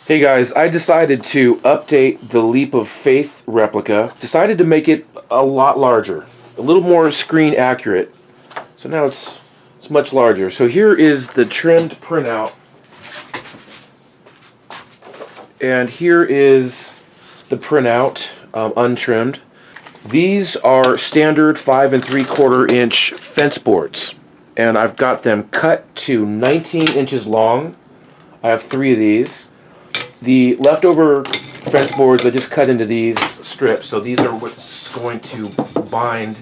Hey guys, I decided to update the Leap of Faith replica. Decided to make it a lot larger, a little more screen accurate. So now it's much larger. So here is the trimmed printout, and here is the printout untrimmed. These are standard 5 3/4 inch fence boards, and I've got them cut to 19 inches long. I have 3 of these. The leftover fence boards I just cut into these strips, so these are what's going to bind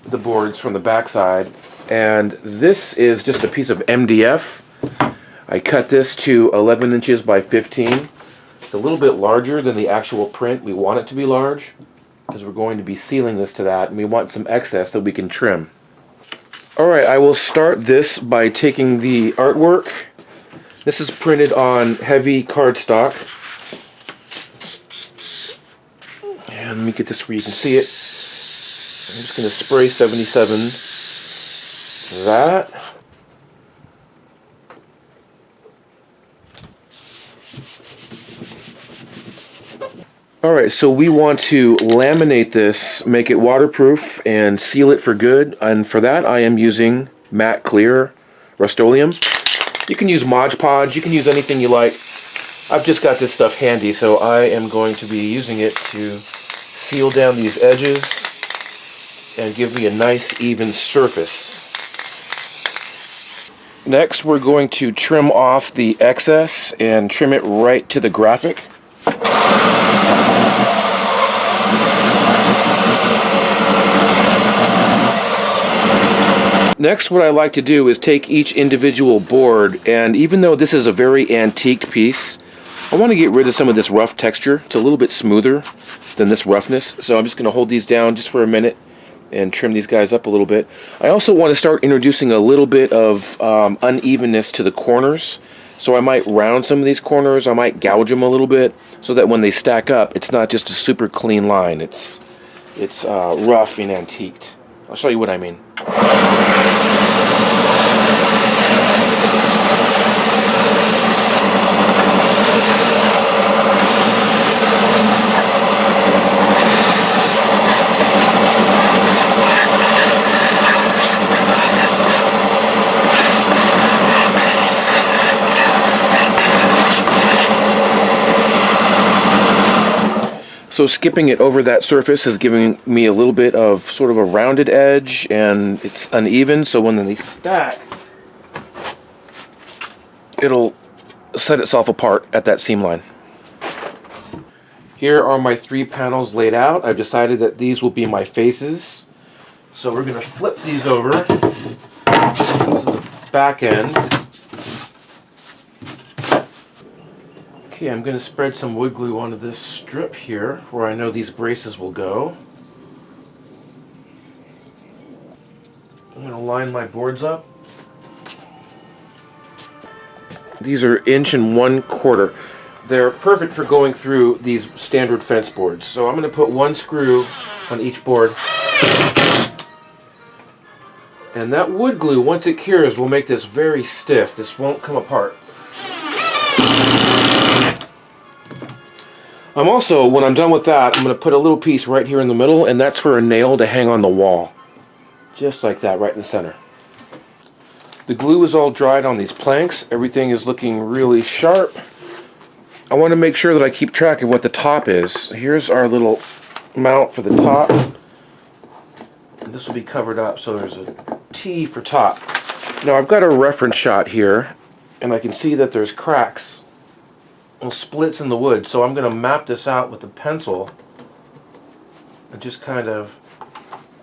the boards from the backside. And this is just a piece of MDF. I cut this to 11 inches by 15. It's a little bit larger than the actual print. We want it to be large because we're going to be sealing this to that, and we want some excess that we can trim. Alright, I will start this by taking the artwork. This is printed on heavy cardstock. And let me get this where you can see it. I'm just going to spray 77 that. Alright, so we want to laminate this, make it waterproof, and seal it for good. And for that I am using matte clear Rust-Oleum. You can use Mod Podge, you can use anything you like. I've just got this stuff handy, so I am going to be using it to seal down these edges and give me a nice even surface. Next we're going to trim off the excess and trim it right to the graphic. Next, what I like to do is take each individual board, and even though this is a very antiqued piece, I want to get rid of some of this rough texture. It's a little bit smoother than this roughness, so I'm just going to hold these down just for a minute and trim these guys up a little bit. I also want to start introducing a little bit of unevenness to the corners, so I might round some of these corners, I might gouge them a little bit, so that when they stack up, it's not just a super clean line. It's rough and antiqued. I'll show you what I mean. So skipping it over that surface is giving me a little bit of sort of a rounded edge, and it's uneven, so when they stack, it'll set itself apart at that seam line. Here are my 3 panels laid out. I've decided that these will be my faces. So we're going to flip these over. This is the back end. Okay, I'm going to spread some wood glue onto this strip here where I know these braces will go. I'm going to line my boards up. These are 1 1/4 inch. They're perfect for going through these standard fence boards. So I'm going to put 1 screw on each board. And that wood glue, once it cures, will make this very stiff. This won't come apart. I'm also, when I'm done with that, I'm going to put a little piece right here in the middle, and that's for a nail to hang on the wall. Just like that, right in the center. The glue is all dried on these planks. Everything is looking really sharp. I want to make sure that I keep track of what the top is. Here's our little mount for the top. And this will be covered up, so there's a T for top. Now I've got a reference shot here, and I can see that there's cracks and splits in the wood, so I'm going to map this out with a pencil and just kind of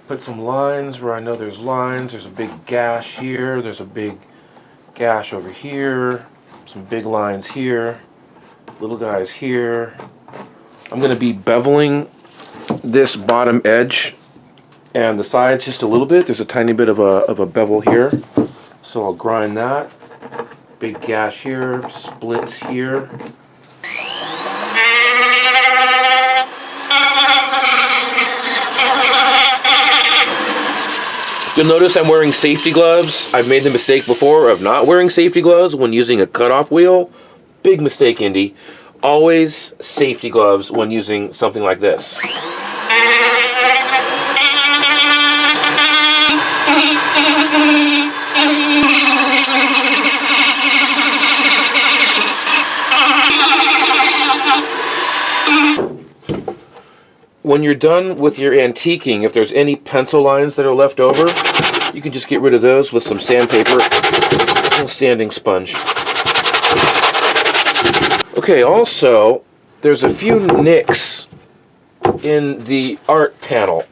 put some lines where I know there's lines. There's a big gash here, there's a big gash over here, some big lines here, little guys here. I'm going to be beveling this bottom edge and the sides just a little bit. There's a tiny bit of a bevel here, so I'll grind that. Big gash here, splits here. You'll notice I'm wearing safety gloves. I've made the mistake before of not wearing safety gloves when using a cutoff wheel, big mistake, Indy. Always safety gloves when using something like this. When you're done with your antiquing, if there's any pencil lines that are left over, you can just get rid of those with some sandpaper and a sanding sponge. Okay, also, there's a few nicks in the art panel.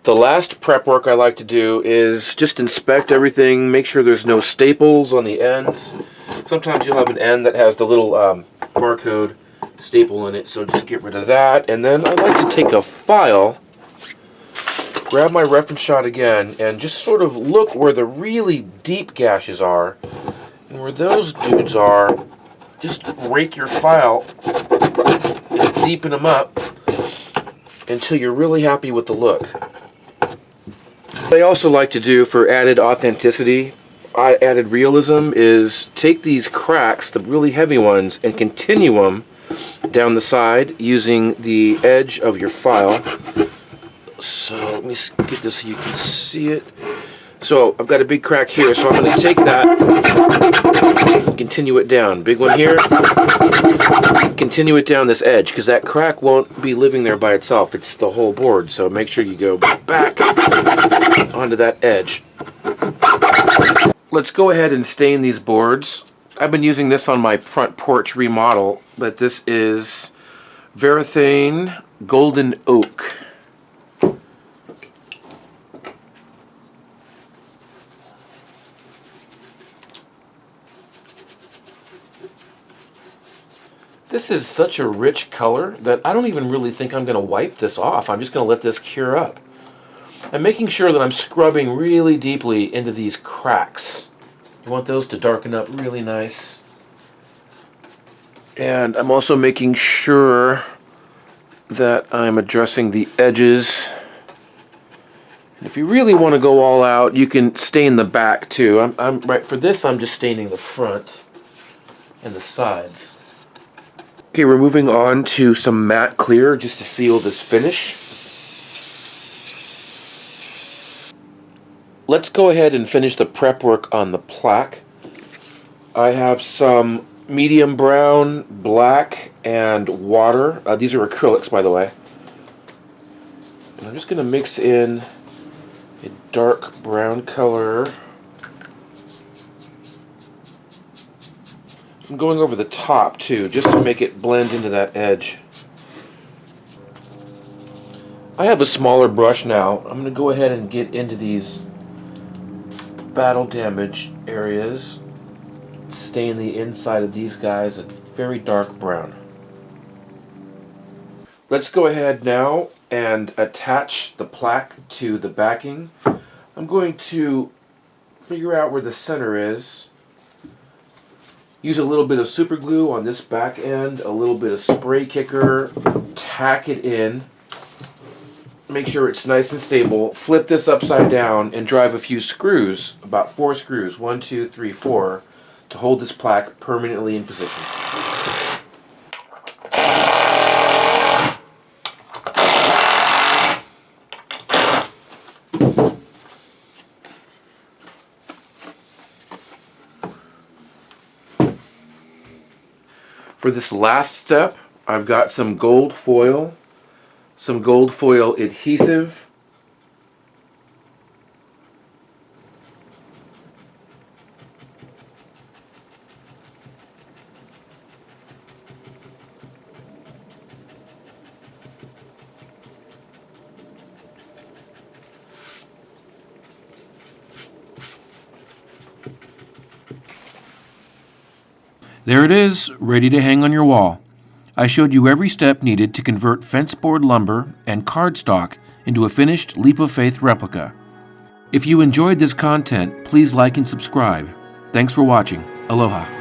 The last prep work I like to do is just inspect everything, make sure there's no staples on the ends. Sometimes you'll have an end that has the little barcode staple in it, so just get rid of that. And then I like to take a file, grab my reference shot again, and just sort of look where the really deep gashes are. And where those dudes are, just rake your file and deepen them up until you're really happy with the look. What I also like to do for added authenticity, added realism, is take these cracks, the really heavy ones, and continue them down the side using the edge of your file. So let me get this so you can see it. So I've got a big crack here, so I'm going to take that and continue it down. Big one here. Continue it down this edge, because that crack won't be living there by itself. It's the whole board, so make sure you go back onto that edge. Let's go ahead and stain these boards. I've been using this on my front porch remodel, but this is Varathane Golden Oak. This is such a rich color that I don't even really think I'm going to wipe this off. I'm just going to let this cure up. I'm making sure that I'm scrubbing really deeply into these cracks. You want those to darken up really nice. And I'm also making sure that I'm addressing the edges. And if you really want to go all out, you can stain the back too. I'm right for this, I'm just staining the front and the sides. Okay, we're moving on to some matte clear just to seal this finish. Let's go ahead and finish the prep work on the plaque. I have some medium brown, black, and water. These are acrylics, by the way. And I'm just going to mix in a dark brown color. I'm going over the top too, just to make it blend into that edge. I have a smaller brush now. I'm going to go ahead and get into these battle damage areas. Stain the inside of these guys a very dark brown. Let's go ahead now and attach the plaque to the backing. I'm going to figure out where the center is. Use a little bit of super glue on this back end, a little bit of spray kicker, tack it in, make sure it's nice and stable, flip this upside down and drive a few screws, about 4 screws, 1, 2, 3, 4, to hold this plaque permanently in position. For this last step, I've got some gold foil adhesive, There it is, ready to hang on your wall. I showed you every step needed to convert fence board lumber and cardstock into a finished Leap of Faith replica. If you enjoyed this content, please like and subscribe. Thanks for watching. Aloha.